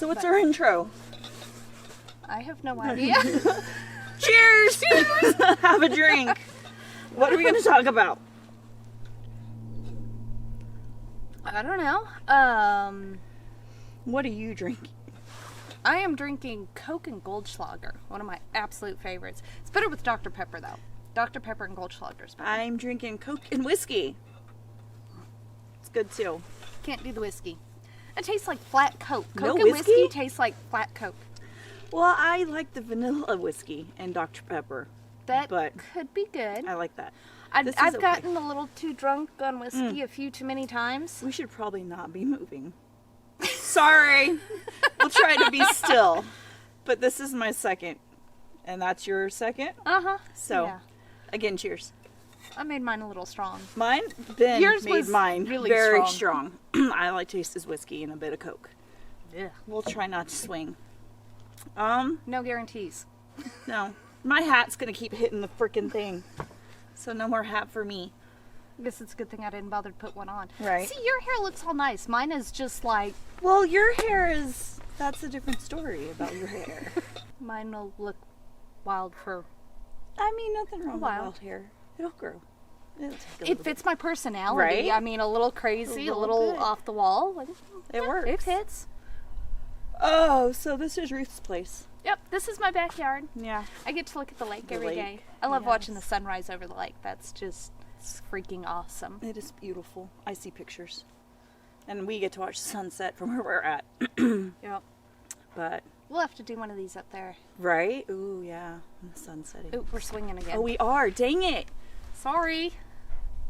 So what's our intro? I have no idea. Cheers! Cheers! Have a drink. What are we going to talk about? I don't know. What are you drinking? I am drinking Coke and Goldschlager, one of my absolute favorites. It's better with Dr. Pepper, though. Dr. Pepper and Goldschlager's better. I'm drinking Coke and whiskey. It's good, too. Can't do the whiskey. It tastes like flat Coke. No Coke and whiskey? whiskey tastes like flat Coke. Well, I like the vanilla whiskey and Dr. Pepper. That but could be good. I like that. I've gotten a little too drunk on whiskey a few too many times. We should probably not be moving. Sorry. We'll try to be still. But this is my second. And that's your second? Uh-huh. So, yeah. Again, cheers. I made mine a little strong. Mine? Ben Yours made was mine really very strong. I like to taste his whiskey and a bit of Coke. Yeah. We'll try not to swing. No guarantees. No. My hat's going to keep hitting the freaking thing. So no more hat for me. I guess it's a good thing I didn't bother to put one on. Right. See, your hair looks all nice. Mine is just like... Well, your hair is... That's a different story about your hair. Mine will look wild for... I mean, nothing wrong with Wild. wild hair. It'll grow. It'll take a It little fits my personality. Right? I mean, a little crazy, a A little little bit. off the wall. Like, It works. It fits. Oh, so this is Ruth's place. Yep, this is my backyard. Yeah. I get to look at the lake The every lake, day. I love watching the yes. sunrise over the lake. That's just freaking awesome. It is beautiful. I see pictures. And we get to watch the sunset from where we're at. Yep. But, We'll have to do one of these up there. right? Ooh, yeah. And the sun setting. Ooh, we're swinging again. Oh, we are. Dang it. Sorry.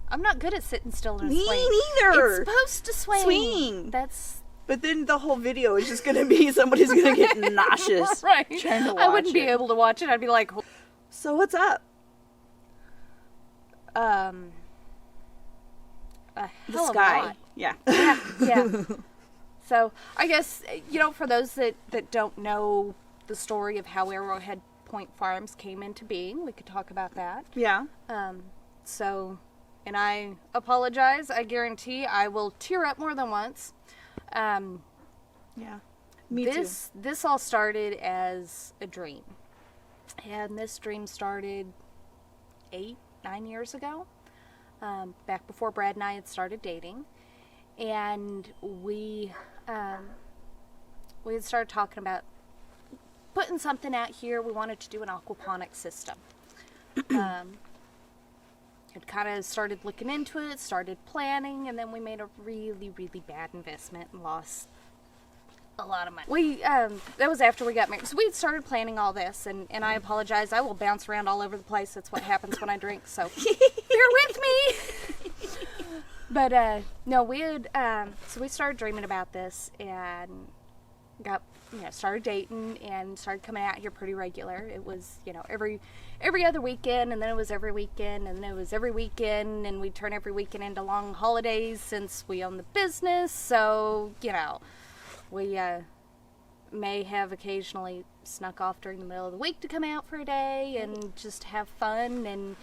I'm not good at sitting still in a Me swing. neither. It's supposed to swing. Swing. That's But then the whole video is just going to be somebody's going to get nauseous right. trying to watch I wouldn't be it. able to watch it. I'd be like, So what's up? a The hell of a sky. lot. Yeah. Yeah. So I guess, for those that don't know the story of how Arrowhead Point Farms came into being, we could talk about that. Yeah. And I apologize. I guarantee I will tear up more than once. Yeah. Me too. This all started as a dream. And this dream started 8-9 years ago. Back before Brad and I had started dating. And we had started talking about putting something out here. We wanted to do an aquaponics system. Had kind of started looking into it, started planning, and then we made a really, really bad investment and lost a lot of money. That was after we got married. So we had started planning all this, and I apologize. I will bounce around all over the place. That's what happens when I drink, so bear with me. But, no, we had, so we started dreaming about this, and got, started dating, and started coming out here pretty regular. It was, every other weekend, and then it was every weekend, and then it was every weekend, and we'd turn every weekend into long holidays since we own the business, so, we may have occasionally snuck off during the middle of the week to come out for a day and just have fun,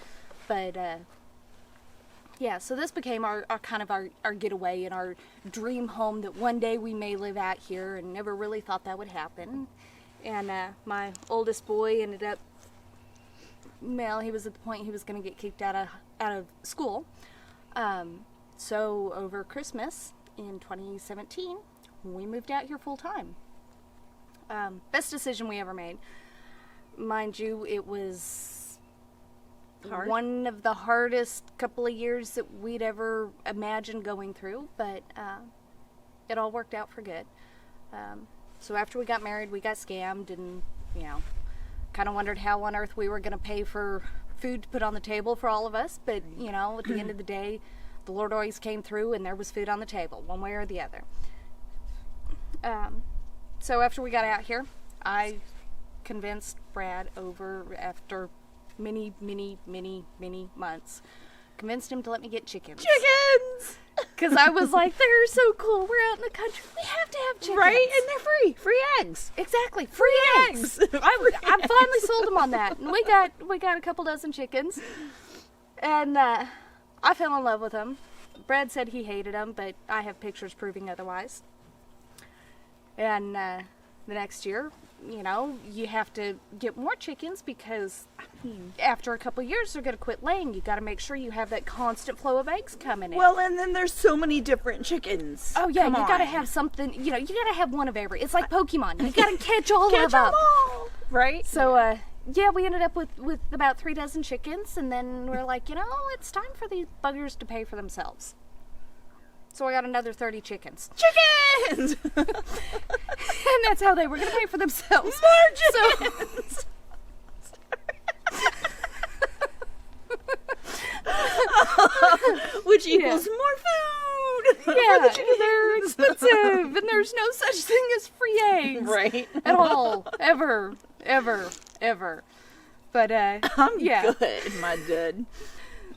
yeah, so this became our kind of our getaway and our dream home that one day we may live out here, and never really thought that would happen. And my oldest boy ended up, he was at the point he was going to get kicked out of school. So over Christmas in 2017, we moved out here full time. Best decision we ever made. Mind you, it was Hard. one of the hardest couple of years that we'd ever imagined going through, but it all worked out for good. So after we got married, we got scammed, and kind of wondered how on earth we were going to pay for food to put on the table for all of us, but at the end of the day, the Lord always came through, and there was food on the table, one way or the other. So after we got out here, I convinced Brad after many months, convinced him to let me get chickens. Chickens! Because I was like, they're so cool. We're out in the country. We have to have chickens. Right? And they're free. Free eggs. Exactly. Free eggs. I finally sold him on that. And we got a couple dozen chickens. And I fell in love with them. Brad said he hated them, but I have pictures proving otherwise. And the next year, you know, you have to get more chickens because after a couple years they're going to quit laying. You got to make sure you have that constant flow of eggs coming in. Well, and then there's so many different chickens. Oh yeah, Come you got to on. have something, you know, you got to have one of every. It's like Pokemon. You got to catch all Catch of 'em them. all, right? So, yeah, we ended up with about 3 dozen chickens, and then we're like, you know, it's time for these buggers to pay for themselves. So I got another 30 chickens. Chickens! And that's how they were going to pay for themselves. More chickens! Which equals more food! Yeah, they're expensive, and there's no such thing as free eggs. Right. At all. Ever. But, I'm yeah. good, my dude.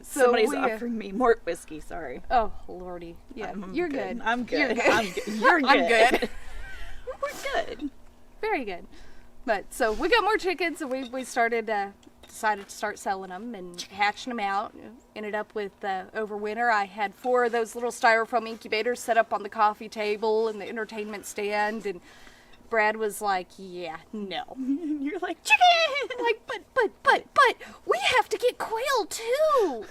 So Somebody's we, offering me more whiskey, sorry. Oh, lordy. Yeah, you're good. I'm good. You're good. I'm good. You're good. I'm good. We're good. Very good. But, so we got more chickens, and we started, decided to start selling them and hatching them out. Ended up with, over winter, I had 4 of those little styrofoam incubators set up on the coffee table and the entertainment stand, and Brad was like, yeah, no. You're like, chicken! Like, but, we have to get quail too.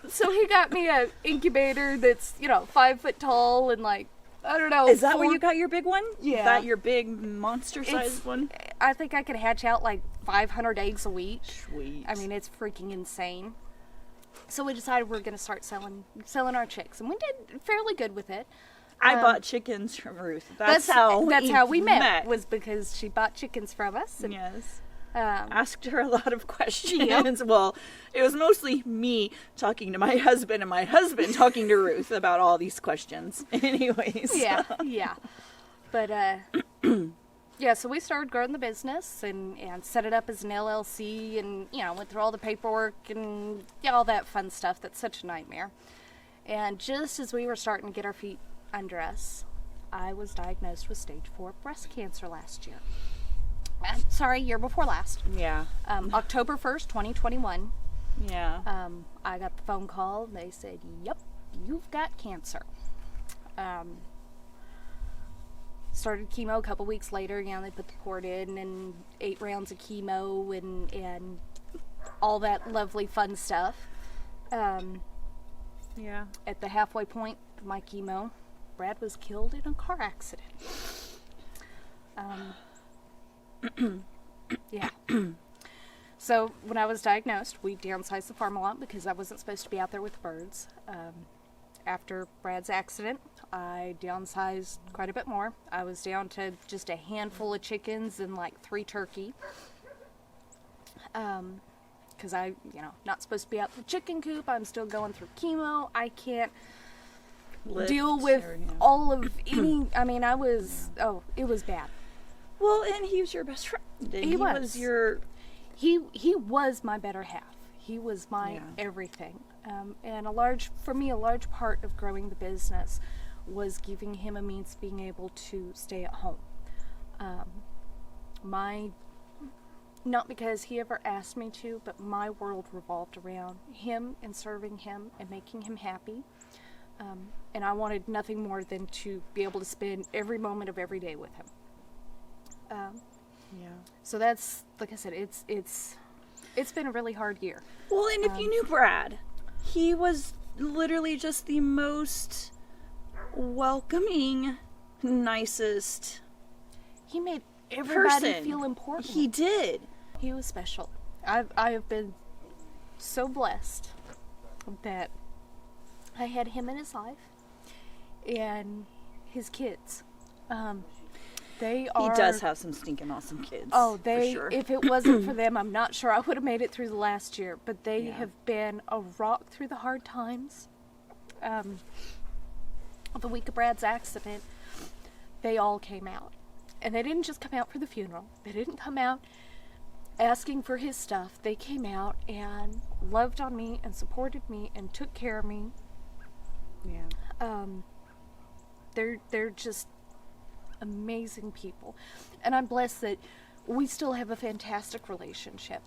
So he got me a incubator that's, you know, 5 foot tall and like, I don't know. Is that where you got your big one? Yeah. That your big monster-sized one? I think I could hatch out like 500 eggs a week. Sweet. I mean, it's freaking insane. So we decided we were going to start selling our chicks, and we did fairly good with it. I bought chickens from Ruth. That's how we met. Was because she bought chickens from us. And, yes. um, Asked her a lot of questions. Yep. Well, it was mostly me talking to my husband and my husband talking to Ruth about all these questions. Anyways. yeah. But, yeah, so we started growing the business and set it up as an LLC and, you know, went through all the paperwork and all that fun stuff. That's such a nightmare. And just as we were starting to get our feet under us, I was diagnosed with stage 4 breast cancer last year. Year before last. Yeah. October 1st, 2021. Yeah. I got the phone call and they said, yep, you've got cancer. Started chemo a couple weeks later. You know, they put the cord in and 8 rounds of chemo and all that lovely fun stuff. Yeah. At the halfway point of my chemo, Brad was killed in a car accident. Yeah. So when I was diagnosed, we downsized the farm a lot because I wasn't supposed to be out there with the birds. After Brad's accident, I downsized quite a bit more. I was down to just a handful of chickens and like 3 turkey. Because I, you know, not supposed to be out the chicken coop. I'm still going through chemo. I can't deal with all of any. I mean, it was bad. Well, and he was your best friend. He was your. He was my better half. He was my everything. And a large part of growing the business was giving him a means of being able to stay at home. Not because he ever asked me to, but my world revolved around him and serving him and making him happy. And I wanted nothing more than to be able to spend every moment of every day with him. So that's, like I said, it's been a really hard year. Well, and if you knew Brad, he was literally just the most welcoming, nicest He made everybody person. feel important. He did. He was special. I have been so blessed that I had him in his life and his kids. He does have some stinking awesome kids. Oh, for sure. if it wasn't for them, I'm not sure I would have made it through the last year. But they have been a rock through the hard times. The week of Brad's accident, they all came out. And they didn't just come out for the funeral. They didn't come out asking for his stuff. They came out and loved on me and supported me and took care of me. Yeah. They're just amazing people, and I'm blessed that we still have a fantastic relationship.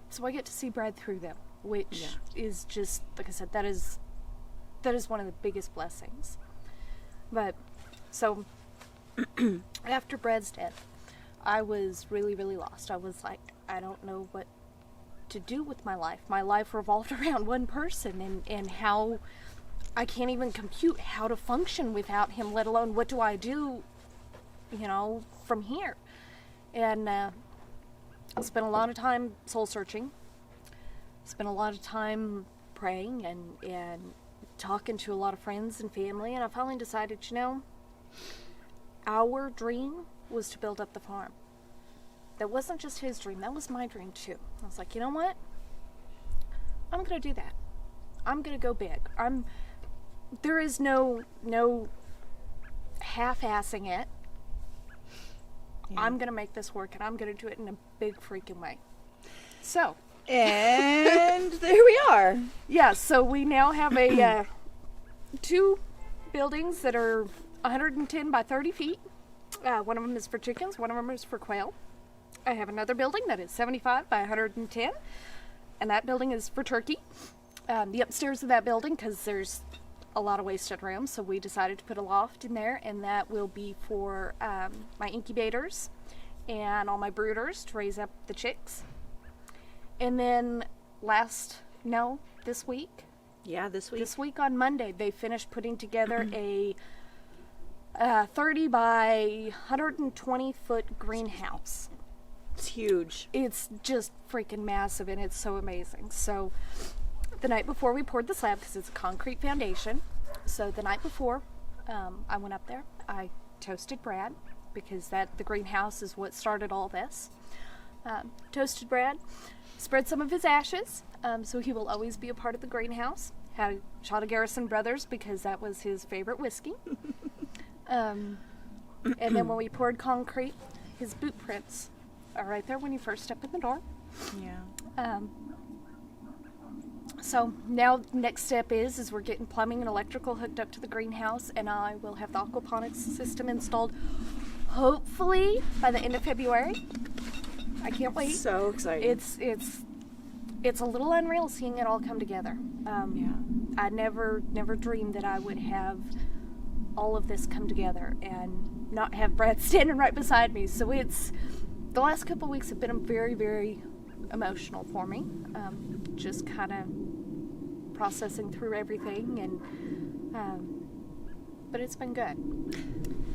So I get to see Brad through them, which is just, like I said, that is one of the biggest blessings. But so After Brad's death, I was really, really lost. I was like, I don't know what to do with my life. My life revolved around one person, and how I can't even compute how to function without him, let alone what do I do, from here. And I spent a lot of time soul searching. Spent a lot of time praying and talking to a lot of friends and family, and I finally decided, our dream was to build up the farm. That wasn't just his dream, that was my dream too. I was like, you know what? I'm gonna do that. I'm gonna go big. There is no half-assing it. Yeah. I'm gonna make this work, and I'm gonna do it in a big freaking way. So. And there we are. Yeah, so we now have a 2 buildings that are 110 by 30 feet. One of them is for chickens, one of them is for quail. I have another building that is 75 by 110, and that building is for turkey. The upstairs of that building, because there's a lot of wasted room, so we decided to put a loft in there, and that will be for my incubators and all my brooders to raise up the chicks. And then this week. Yeah, this week. This week on Monday, they finished putting together a 30 by 120 foot greenhouse. It's huge. It's just freaking massive, and it's so amazing. So the night before we poured the slab, because it's a concrete foundation, so the night before I went up there, I toasted Brad, because the greenhouse is what started all this. Toasted Brad. Spread some of his ashes, so he will always be a part of the greenhouse. Had a shot of Garrison Brothers, because that was his favorite whiskey. And then when we poured concrete, his boot prints are right there when you first step in the door. Yeah. So now next step is we're getting plumbing and electrical hooked up to the greenhouse, and I will have the aquaponics system installed hopefully by the end of February. I can't wait. So exciting. It's a little unreal seeing it all come together. Yeah. I never dreamed that I would have all of this come together and not have Brad standing right beside me. So the last couple of weeks have been very, very emotional for me. Just kind of processing through everything, and but it's been good.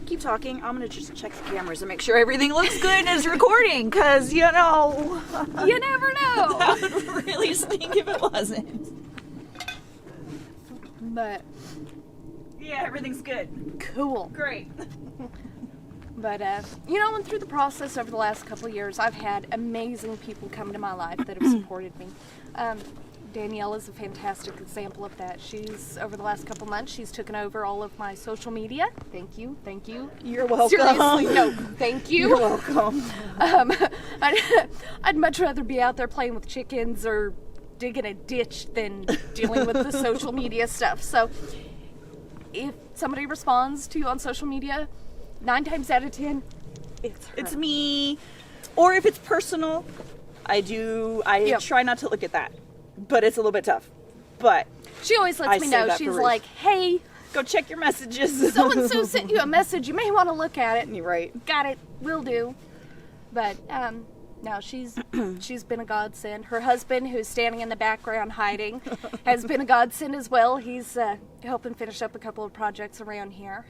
Keep talking. I'm gonna just check the cameras and make sure everything looks good and is recording, because you never know. That would really stink if it wasn't. But yeah, everything's good. Cool. Great. But and through the process over the last couple of years, I've had amazing people come to my life that have supported me. Danielle is a fantastic example of that. Over the last couple months, she's taken over all of my social media. Thank you. You're welcome. Seriously, no, thank you. You're welcome. I'd much rather be out there playing with chickens or digging a ditch than dealing with the social media stuff. So if somebody responds to you on social media, 9 times out of 10, it's her. It's me. Or if it's personal, I try not to look at that. But it's a little bit tough. But she always lets me know. She's like, hey, go check your messages. So-and-so sent you a message. You may want to look at it. You're right. Got it. Will do. But no, she's been a godsend. Her husband, who's standing in the background hiding, has been a godsend as well. He's helping finish up a couple of projects around here.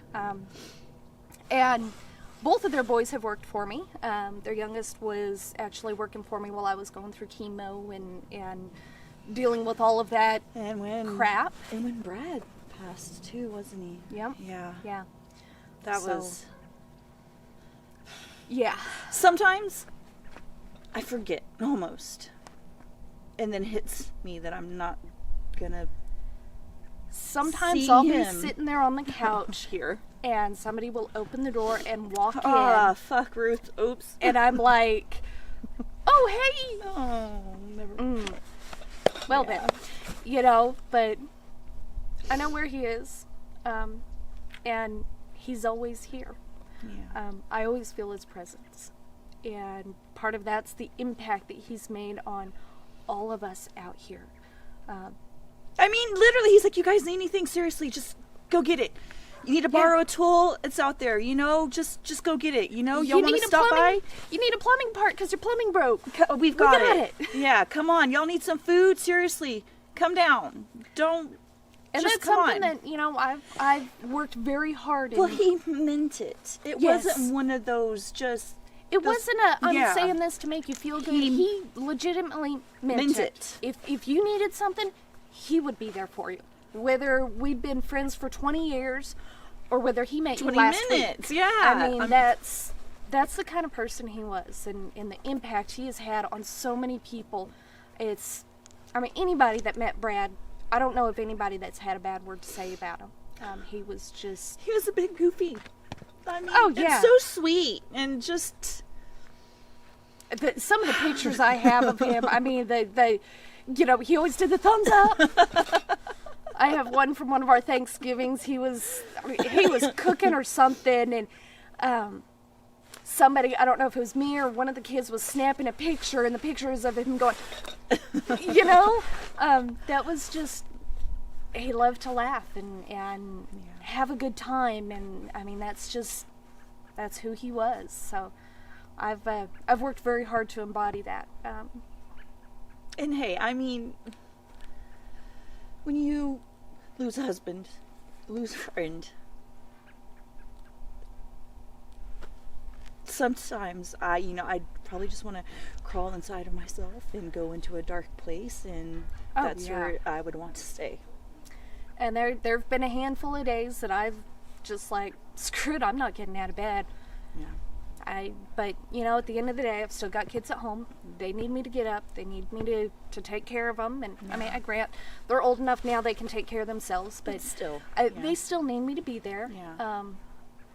And both of their boys have worked for me. Their youngest was actually working for me while I was going through chemo and dealing with all of that crap. And when Brad passed too, wasn't he? Yep. Yeah. That was... Yeah. Sometimes I forget, almost. And then hits me that I'm not gonna Sometimes I'll be sitting there on the couch here, and somebody will open the door and walk in. Ah, fuck, Ruth. Oops. And I'm like, oh, hey. Oh, never. Well then, but I know where he is, and he's always here. Yeah. I always feel his presence, and part of that's the impact that he's made on all of us out here. I mean, literally, he's like, you guys need anything? Seriously, just go get it. You need to borrow a tool, it's out there, just go get it, y'all want to stop by? You need a plumbing part because your plumbing broke. We've got it. Yeah, come on, y'all need some food? Seriously, come down. Don't, and just that's come something on. that, I've worked very hard in. Well, he meant it. Yes. Wasn't one of those just... It wasn't I'm saying this to make you feel good. He legitimately meant it. If you needed something, he would be there for you. Whether we'd been friends for 20 years or whether he met you last 20 minutes, week. yeah. I mean, that's the kind of person he was, and the impact he has had on so many people. Anybody that met Brad, I don't know of anybody that's had a bad word to say about him. He was a big goofy. Yeah. It's so sweet and just... some of the pictures I have of him, he always did the thumbs up. I have one from one of our Thanksgivings. He was cooking or something, and somebody, I don't know if it was me or one of the kids, was snapping a picture, and the picture is of him going, that was just, he loved to laugh and have a good time, and that's who he was. So I've worked very hard to embody that. And hey, when you lose a husband, lose a friend, sometimes I probably just want to crawl inside of myself and go into a dark place, and that's where I would want to stay. And there've been a handful of days that I've just screw it, I'm not getting out of bed. Yeah. But at the end of the day, I've still got kids at home. They need me to get up. They need me to take care of them. And I grant they're old enough now they can take care of themselves, but still, they still need me to be there. Yeah.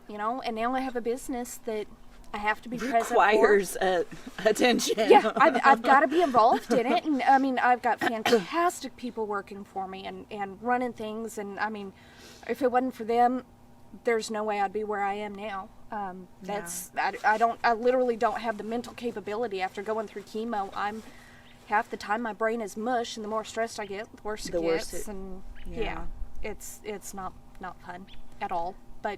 And now I have a business that I have to be present for. Requires attention. Yeah, I've got to be involved in it. And I've got fantastic people working for me and running things. And if it wasn't for them, there's no way I'd be where I am now. I literally don't have the mental capability after going through chemo. Half the time my brain is mush, and the more stressed I get, the worse it gets. It's not fun at all. But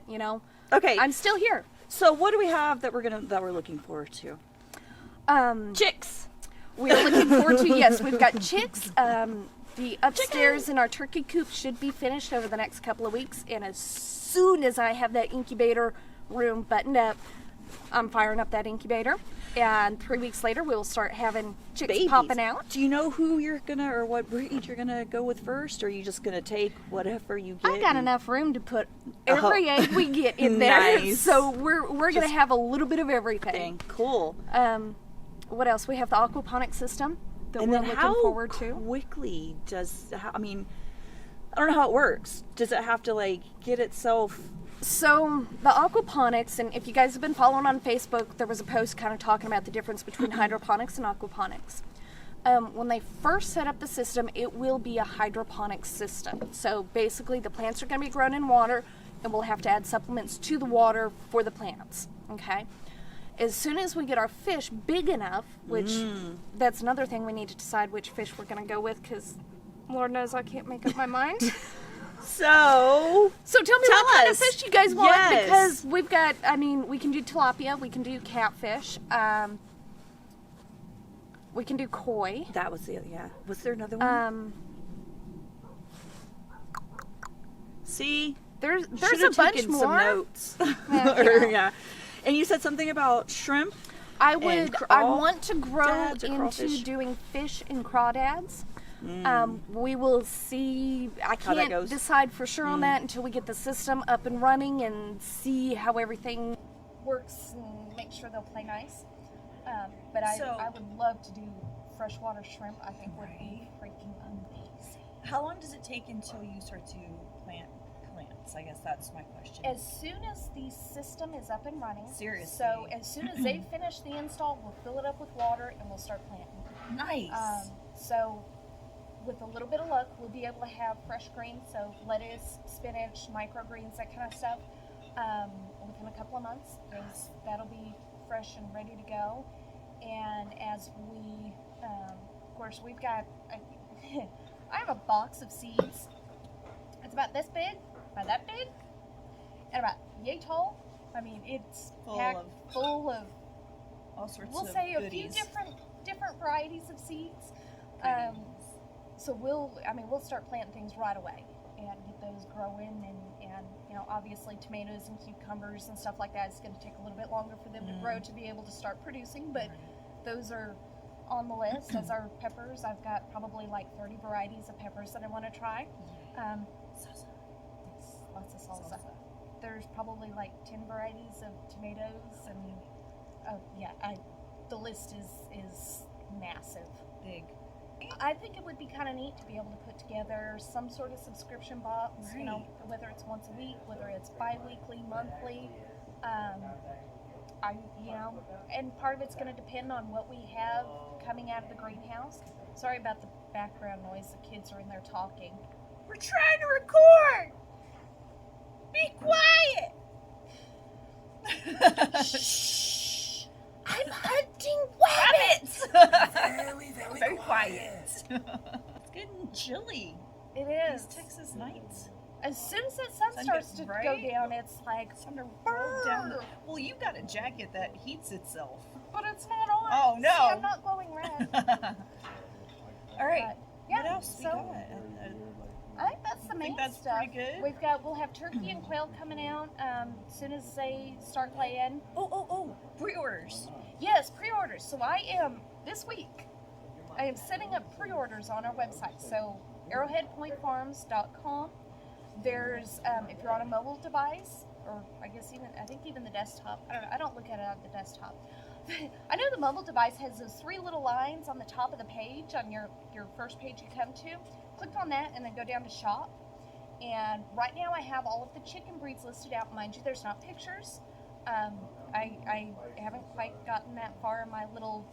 okay, I'm still here. So what do we have that we're looking forward to? Chicks. We're looking forward to, yes, we've got chicks. The upstairs in our turkey coop should be finished over the next couple of weeks, and as soon as I have that incubator room buttoned up, I'm firing up that incubator, and 3 weeks later we'll start having chicks popping out. Do you know who you're gonna, or what breed you're gonna go with first, or are you just gonna take whatever you get? I got enough room to put every egg we get in there. Nice. So we're gonna have a little bit of everything. Cool. What else? We have the aquaponics system that we're looking forward to. Quickly I don't know how it works. Does it have to get itself? So the aquaponics, and if you guys have been following on Facebook, there was a post kind of talking about the difference between hydroponics and aquaponics. When they first set up the system, it will be a hydroponics system. So basically the plants are going to be grown in water, and we'll have to add supplements to the water for the plants. Okay? As soon as we get our fish big enough, which that's another thing we need to decide which fish we're going to go with, because Lord knows I can't make up my mind. So tell me what kind of fish you guys want, Yes. because we've got, we can do tilapia, we can do catfish, we can do koi. That was Was there another one? See? There's Should've a bunch taken more. some notes. Yeah. And you said something about shrimp? I want to grow dads or into crawfish? doing fish and crawdads. We will see. I How that can't goes. decide for sure on that until we get the system up and running and see how everything works and make sure they'll play nice. But I would love to do freshwater shrimp. I think would be freaking amazing. How long does it take until you start to plant plants? I guess that's my question. As soon as the system is up and running. Seriously. So as soon as they finish the install, we'll fill it up with water and we'll start planting. Nice. So with a little bit of luck, we'll be able to have fresh greens, so lettuce, spinach, microgreens, that kind of stuff, within a couple of months. That'll be fresh and ready to go. And as we, of course, we've got, I have a box of seeds. It's about this big, about that big, and about yay tall. I mean, it's Full packed of full of, all sorts we'll of say, a goodies. few different varieties of seeds. Goodies. So we'll start planting things right away and get those growing, and obviously tomatoes and cucumbers and stuff like that, it's going to take a little bit longer for them to grow to be able to start producing, but those are on the list. As our peppers, I've got probably like 30 varieties of peppers that I want to try. Salsa. Lots of salsa. There's probably like 10 varieties of tomatoes, and the list is massive. Big. I think it would be kind of neat to be able to put together some sort of subscription box, whether it's once a week, whether it's bi-weekly, monthly. And part of it's going to depend on what we have coming out of the greenhouse. Sorry about the background noise. The kids are in there talking. We're trying to record! Be quiet! Shh! I'm hunting rabbits! Very quiet. It's getting chilly. It is. These Texas nights. As soon as that sun starts to go down, it's like It's time to roll down. Well, you got a jacket that heats itself. But it's not on. Oh, no. See, I'm not glowing red. All right. Yeah, What else we so got? I think that's the main that's stuff. pretty good? We'll have turkey and quail coming out as soon as they start laying. Oh, pre-orders. Yes, pre-orders. So this week, I am setting up pre-orders on our website. So arrowheadpointfarms.com. There's, if you're on a mobile device, or I think even the desktop. I don't look at it on the desktop. I know the mobile device has those 3 little lines on the top of the page, on your first page you come to. Click on that and then go down to shop. And right now I have all of the chicken breeds listed out. Mind you, there's not pictures. I haven't quite gotten that far in my little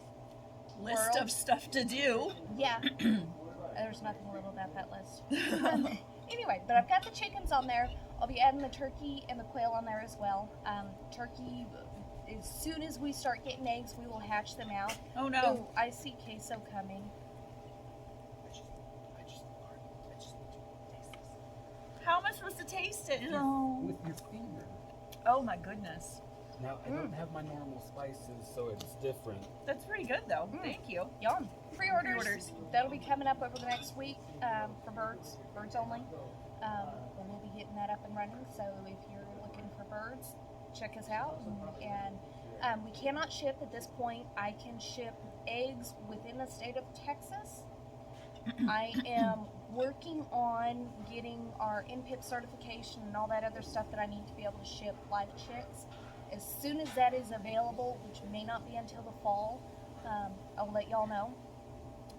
List world. of stuff to do. Yeah. There's nothing little about that list. Anyway, but I've got the chickens on there. I'll be adding the turkey and the quail on there as well. Turkey, as soon as we start getting eggs, we will hatch them out. Oh no. Oh, I see queso coming. How am I supposed to taste it? No. With your finger. Oh my goodness. Now, I don't have my normal spices, so it's different. That's pretty good though. Thank you. Yum. Pre-orders. That'll be coming up over the next week for birds only. And we'll be getting that up and running. So if you're looking for birds, check us out. And we cannot ship at this point. I can ship eggs within the state of Texas. I am working on getting our NPIP certification and all that other stuff that I need to be able to ship live chicks. As soon as that is available, which may not be until the fall, I'll let y'all know.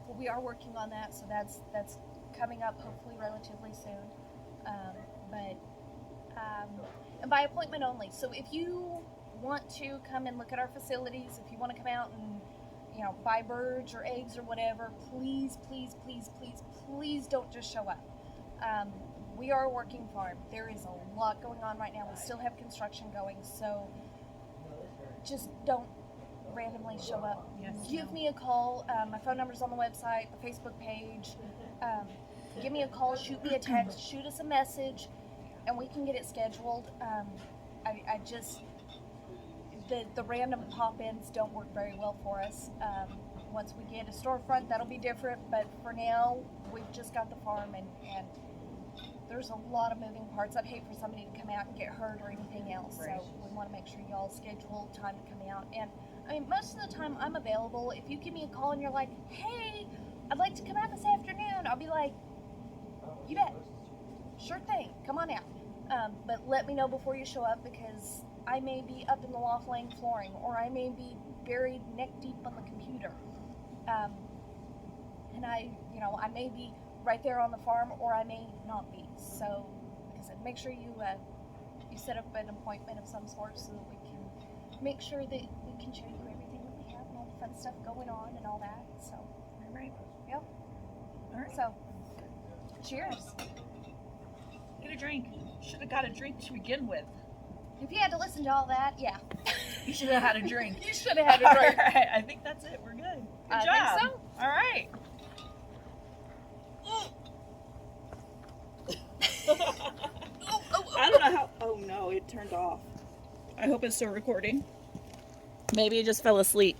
But we are working on that, so that's coming up hopefully relatively soon. And by appointment only. So if you want to come and look at our facilities, if you want to come out and buy birds or eggs or whatever, please don't just show up. We are a working farm. There is a lot going on right now. We still have construction going, so just don't randomly show up. Yes, Give me a call. My phone number's on the website, the Facebook page. Give me a call, shoot me a text, shoot us a message, and we can get it scheduled. The random pop-ins don't work very well for us. Once we get a storefront, that'll be different, but for now, we've just got the farm, and there's a lot of moving parts. I'd hate for somebody to come out and get hurt or anything else, so we want to make sure y'all schedule time to come out. And I mean, most of the time I'm available. If you give me a call and you're like, hey, I'd like to come out this afternoon, I'll be like, you bet, sure thing, come on out. But let me know before you show up, because I may be up in the loft laying flooring, or I may be buried neck deep on the computer. And I may be right there on the farm, or I may not be. So, like I said, make sure you set up an appointment of some sort so that we can make sure that we can show you everything that we have and all the fun stuff going on and all that. So, All right. yep. All right. So, cheers. Get a drink. Should have got a drink to begin with. If you had to listen to all that, yeah. You should have had a drink. You should have had a drink. All right. I think that's it. We're good. Good I job. think so. All right. I don't know how. Oh no, it turned off. I hope it's still recording. Maybe it just fell asleep.